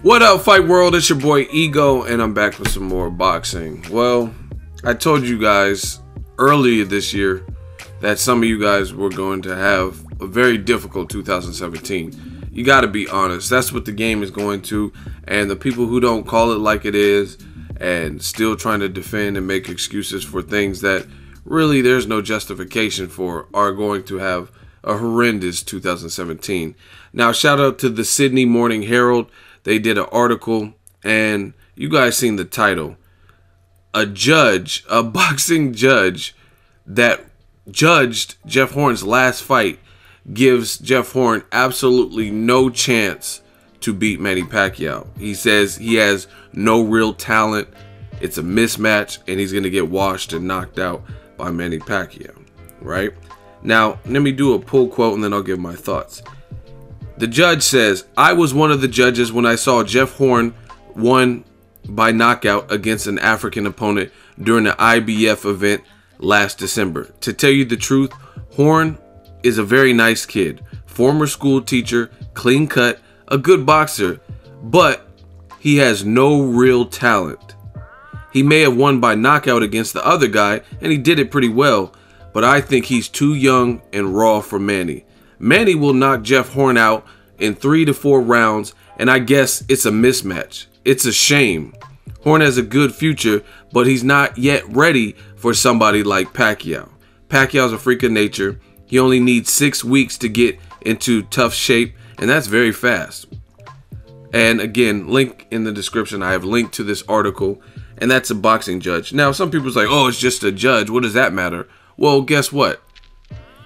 What up, Fight World? It's your boy Ego, and I'm back with some more boxing. Well, I told you guys earlier this year that some of you guys were going to have a very difficult 2017. You got to be honest. That's what the game is going to, and the people who don't call it like it is and still trying to defend and make excuses for things that really there's no justification for are going to have a horrendous 2017. Now, shout out to the Sydney Morning Herald. They did an article, and you guys seen the title. A judge, a boxing judge that judged Jeff Horn's last fight gives Jeff Horn absolutely no chance to beat Manny Pacquiao. He says he has no real talent. It's a mismatch, and he's going to get washed and knocked out by Manny Pacquiao, right? Now, let me do a pull quote, and then I'll give my thoughts. The judge says, "I was one of the judges when I saw Jeff Horn won by knockout against an African opponent during the IBF event last December. To tell you the truth, Horn is a very nice kid, former school teacher, clean cut, a good boxer, but he has no real talent. He may have won by knockout against the other guy, and he did it pretty well, but I think he's too young and raw for Manny. Manny will knock Jeff Horn out in 3 to 4 rounds, and I guess it's a mismatch. It's a shame. Horn has a good future, but he's not yet ready for somebody like Pacquiao. Pacquiao's a freak of nature. He only needs 6 weeks to get into tough shape, and that's very fast." And again, link in the description. I have linked to this article, and that's a boxing judge. Now, some people's like, oh, it's just a judge. What does that matter? Well, guess what?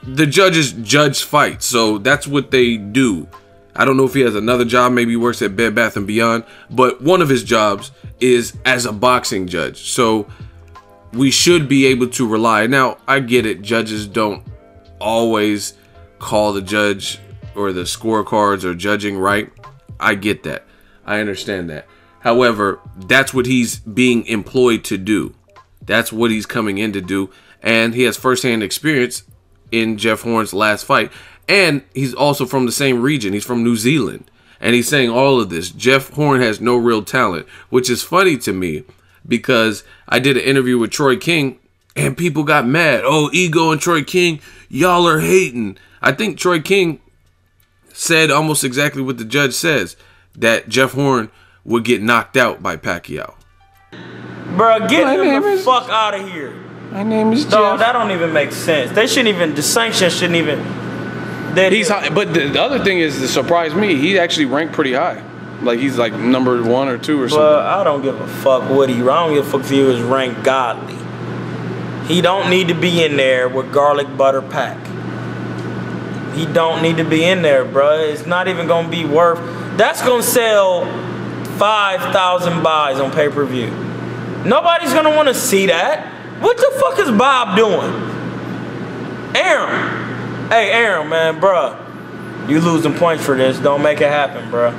The judges judge fights, so that's what they do. I don't know if he has another job. Maybe he works at Bed Bath & Beyond, but one of his jobs is as a boxing judge. So we should be able to rely. Now, I get it. Judges don't always call the judge or the scorecards or judging right. I get that. I understand that. However, that's what he's being employed to do. That's what he's coming in to do. And he has firsthand experience in Jeff Horn's last fight. And he's also from the same region. He's from New Zealand. And he's saying all of this. Jeff Horn has no real talent, which is funny to me because I did an interview with Troy King and people got mad. Oh, Ego and Troy King, y'all are hating. I think Troy King said almost exactly what the judge says, that Jeff Horn would get knocked out by Pacquiao. Bruh, get him the fuck out of here. My name is Jeff. Dog, that don't even make sense. They shouldn't even, the sanctions shouldn't even. He's high, but the other thing is, to surprise me, he actually ranked pretty high. Like, he's like number 1 or 2 or something. But I don't give a fuck what I don't give a fuck if he was ranked godly. He don't need to be in there with garlic butter pack. He don't need to be in there, bruh. It's not even gonna be worth. That's gonna sell 5,000 buys on pay-per-view. Nobody's gonna want to see that. What the fuck is Bob doing? Aaron. Hey, Aaron, man, bruh. You losing points for this. Don't make it happen, bruh.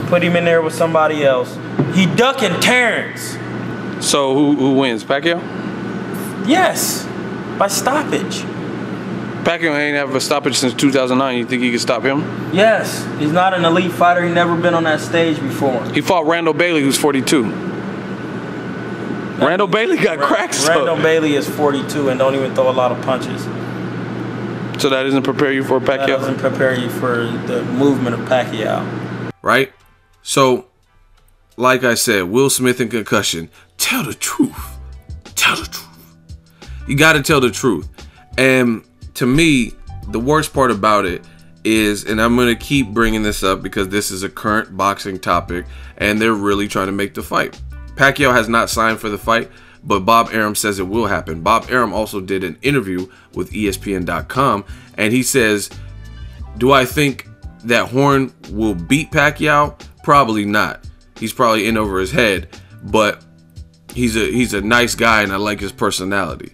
Put him in there with somebody else. He ducking Terrence. So who wins? Pacquiao? Yes. By stoppage. Pacquiao ain't have a stoppage since 2009. You think he can stop him? Yes. He's not an elite fighter. He's never been on that stage before. He fought Randall Bailey, who's 42. Randall Bailey got cracked. Randall Bailey is 42 and don't even throw a lot of punches. So that doesn't prepare you for Pacquiao? That doesn't prepare you for the movement of Pacquiao. Right? So, like I said, Will Smith and concussion. Tell the truth. Tell the truth. You got to tell the truth. And to me, the worst part about it is, and I'm going to keep bringing this up because this is a current boxing topic, and they're really trying to make the fight. Pacquiao has not signed for the fight, but Bob Arum says it will happen. Bob Arum also did an interview with ESPN.com, and he says, do I think that Horn will beat Pacquiao? Probably not. He's probably in over his head, but he's a nice guy, and I like his personality.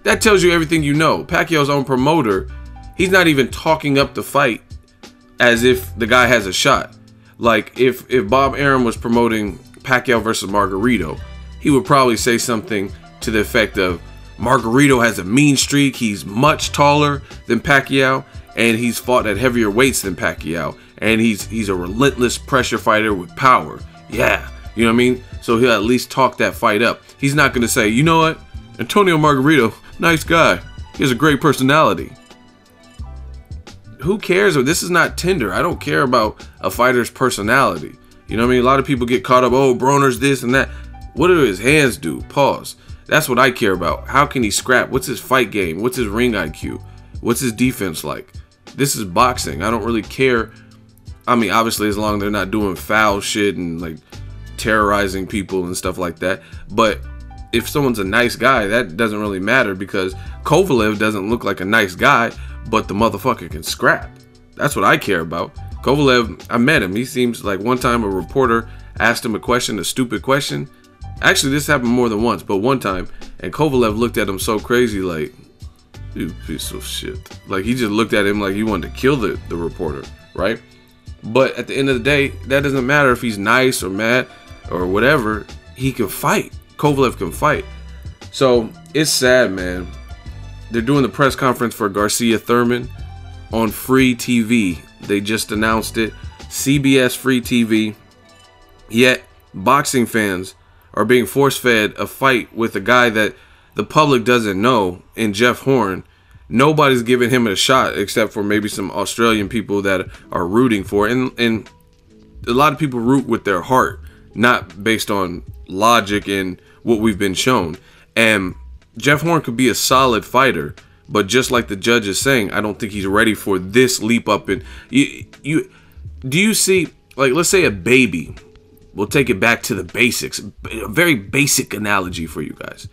That tells you everything you know. Pacquiao's own promoter, he's not even talking up the fight as if the guy has a shot. Like, if Bob Arum was promoting Pacquiao versus Margarito, he would probably say something to the effect of, Margarito has a mean streak, he's much taller than Pacquiao, and he's fought at heavier weights than Pacquiao, and he's a relentless pressure fighter with power. Yeah, you know what I mean? So he'll at least talk that fight up. He's not going to say, you know what, Antonio Margarito, nice guy. He has a great personality. Who cares? This is not Tinder. I don't care about a fighter's personality. You know what I mean? A lot of people get caught up, oh, Broner's this and that. What do his hands do? Pause. That's what I care about. How can he scrap? What's his fight game? What's his ring IQ? What's his defense like? This is boxing. I don't really care. I mean, obviously, as long as they're not doing foul shit and like terrorizing people and stuff like that. But if someone's a nice guy, that doesn't really matter, because Kovalev doesn't look like a nice guy, but the motherfucker can scrap. That's what I care about. Kovalev, I met him. He seems like, one time a reporter asked him a stupid question. Actually, this happened more than once, but one time, and Kovalev looked at him so crazy, like, you piece of shit. Like, he just looked at him like he wanted to kill the reporter, right? But at the end of the day, that doesn't matter if he's nice or mad or whatever. He can fight. Kovalev can fight. So it's sad, man. They're doing the press conference for Garcia Thurman on free TV. They just announced it. CBS free TV. Yet boxing fans are being force-fed a fight with a guy that the public doesn't know, in Jeff Horn. Nobody's giving him a shot except for maybe some Australian people that are rooting for it. And a lot of people root with their heart, not based on logic and what we've been shown. And Jeff Horn could be a solid fighter, but just like the judge is saying, I don't think he's ready for this leap up. And do you see, like, let's say a baby. We'll take it back to the basics. A very basic analogy for you guys.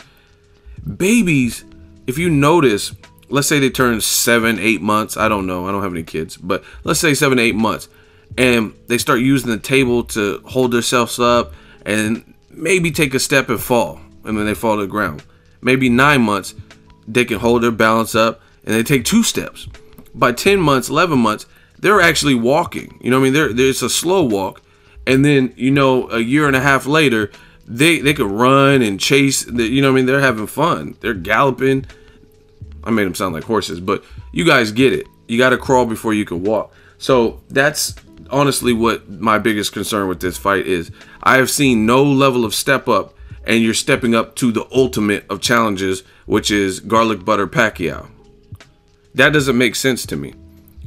Babies, if you notice, let's say they turn 7, 8 months. I don't know. I don't have any kids. But let's say 7, 8 months. And they start using the table to hold themselves up and maybe take a step and fall. And then they fall to the ground. Maybe 9 months, they can hold their balance up and they take 2 steps. By 10 months, 11 months, they're actually walking. You know what I mean? There's a slow walk. And then, you know, a year and a half later, they could run and chase. You know what I mean? They're having fun. They're galloping. I made them sound like horses, but you guys get it. You got to crawl before you can walk. So that's honestly what my biggest concern with this fight is. I have seen no level of step up, and you're stepping up to the ultimate of challenges, which is Garlic Butter Pacquiao. That doesn't make sense to me.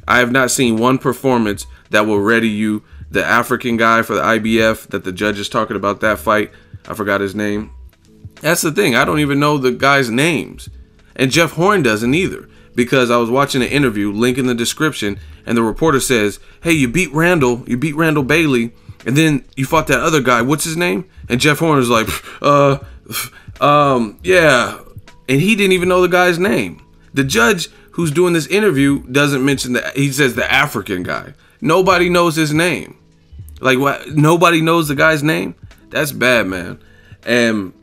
I have not seen one performance that will ready you. The African guy for the IBF that the judge is talking about that fight, I forgot his name. That's the thing. I don't even know the guys' names. And Jeff Horn doesn't either, because I was watching an interview, link in the description, and the reporter says, hey, you beat Randall Bailey, and then you fought that other guy. What's his name? And Jeff Horn is like, yeah. And he didn't even know the guy's name. The judge who's doing this interview doesn't mention that. He says the African guy. Nobody knows his name. Like, what? Nobody knows the guy's name? That's bad, man. And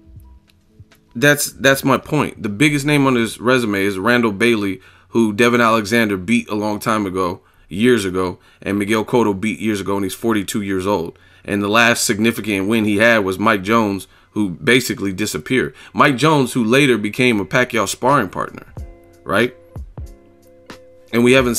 that's my point. The biggest name on his resume is Randall Bailey, who Devin Alexander beat a long time ago, years ago, and Miguel Cotto beat years ago, and he's 42 years old. And the last significant win he had was Mike Jones, who basically disappeared. Mike Jones, who later became a Pacquiao sparring partner, right? And we haven't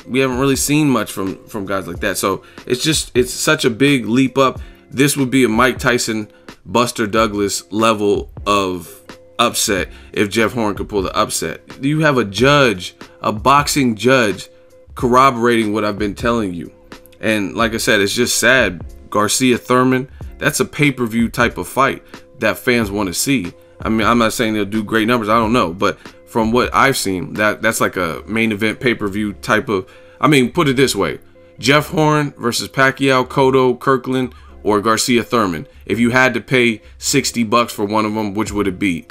really seen much from guys like that. So it's such a big leap up. This would be a Mike Tyson, Buster Douglas level of upset if Jeff Horn could pull the upset. You have a judge, a boxing judge, corroborating what I've been telling you. And like I said, it's just sad. Garcia Thurman, that's a pay-per-view type of fight that fans want to see. I mean, I'm not saying they'll do great numbers. I don't know, but from what I've seen, that's like a main event pay-per-view type of. I mean, put it this way: Jeff Horn versus Pacquiao, Cotto, Kirkland, or Garcia Thurman. If you had to pay $60 for one of them, which would it be?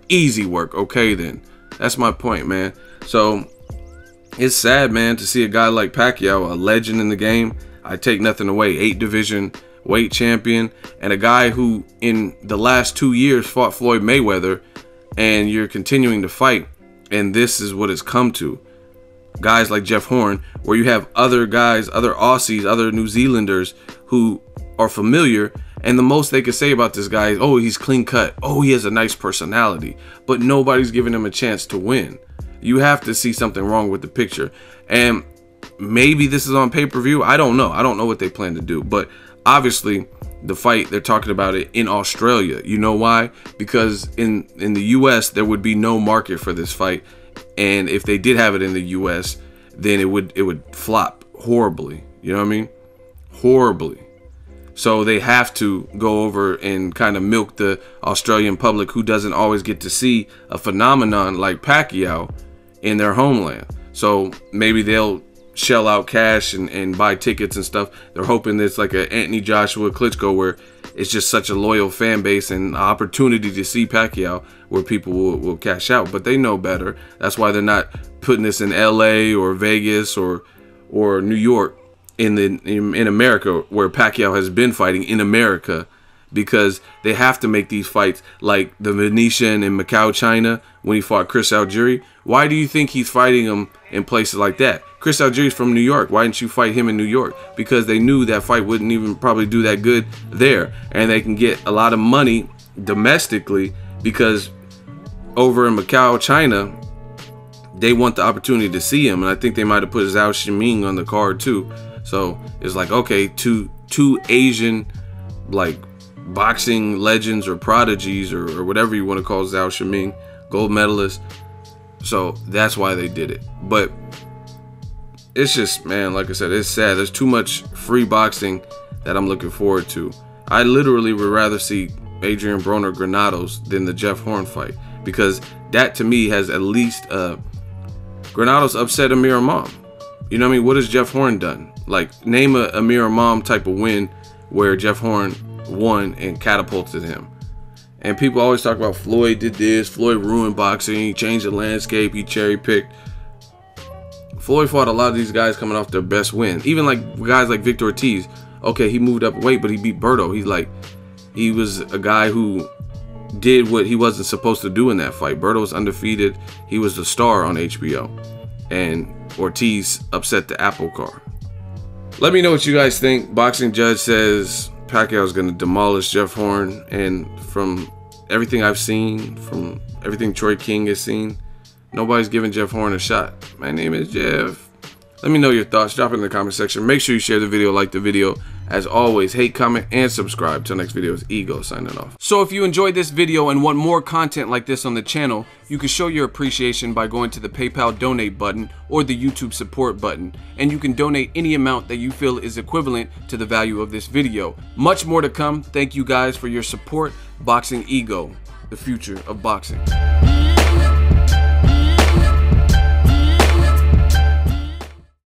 Easy work. Okay, then. That's my point, man. So it's sad, man, to see a guy like Pacquiao, a legend in the game. I take nothing away. 8 division weight champion, and a guy who in the last 2 years fought Floyd Mayweather. And you're continuing to fight, and this is what it's come to. Guys like Jeff Horn, where you have other guys, other Aussies, other New Zealanders who are familiar, and the most they could say about this guy is, oh, he's clean cut, oh, he has a nice personality, but nobody's giving him a chance to win. You have to see something wrong with the picture. And maybe this is on pay-per-view. I don't know. I don't know what they plan to do. But obviously, the fight, they're talking about it in Australia. You know why? Because in the U.S., there would be no market for this fight. And if they did have it in the U.S., then it would flop horribly. You know what I mean? Horribly. So they have to go over and kind of milk the Australian public, who doesn't always get to see a phenomenon like Pacquiao in their homeland. So maybe they'll shell out cash and buy tickets and stuff. They're hoping it's like a Anthony Joshua Klitschko, where it's just such a loyal fan base and opportunity to see Pacquiao where people will cash out. But they know better. That's why they're not putting this in LA or Vegas or New York, in America, where Pacquiao has been fighting in America, because they have to make these fights like the Venetian in Macau, China, when he fought Chris Algieri. Why do you think he's fighting him in places like that? Chris Algieri's from New York. Why didn't you fight him in New York? Because they knew that fight wouldn't even probably do that good there, and they can get a lot of money domestically, because over in Macau, China, they want the opportunity to see him. And I think they might have put Zhao Shiming on the card too. So it's like, okay, two Asian like boxing legends or prodigies or whatever you want to call Zhao Shiming, gold medalist. So that's why they did it. But it's just, man, like I said, it's sad. There's too much free boxing that I'm looking forward to. I literally would rather see Adrian Broner Granados than the Jeff Horn fight, because that to me has at least Granados upset Amir Imam. You know what I mean? What has Jeff Horn done? Like, name a Amir Imam type of win where Jeff Horn won and catapulted him. And people always talk about Floyd did this, Floyd ruined boxing, he changed the landscape, he cherry picked. Floyd fought a lot of these guys coming off their best win. Even like guys like Victor Ortiz. Okay, he moved up weight, but he beat Berto. He was a guy who did what he wasn't supposed to do in that fight. Berto was undefeated. He was the star on HBO. And Ortiz upset the apple cart. Let me know what you guys think. Boxing Judge says Pacquiao is going to demolish Jeff Horn. And from everything I've seen, from everything Troy King has seen, nobody's giving Jeff Horn a shot. My name is Jeff. Let me know your thoughts. Drop it in the comment section. Make sure you share the video, like the video. As always, hate, comment, and subscribe. Till next video is Ego signing off. So if you enjoyed this video and want more content like this on the channel, you can show your appreciation by going to the PayPal donate button or the YouTube support button. And you can donate any amount that you feel is equivalent to the value of this video. Much more to come. Thank you guys for your support. Boxing Ego, the future of boxing.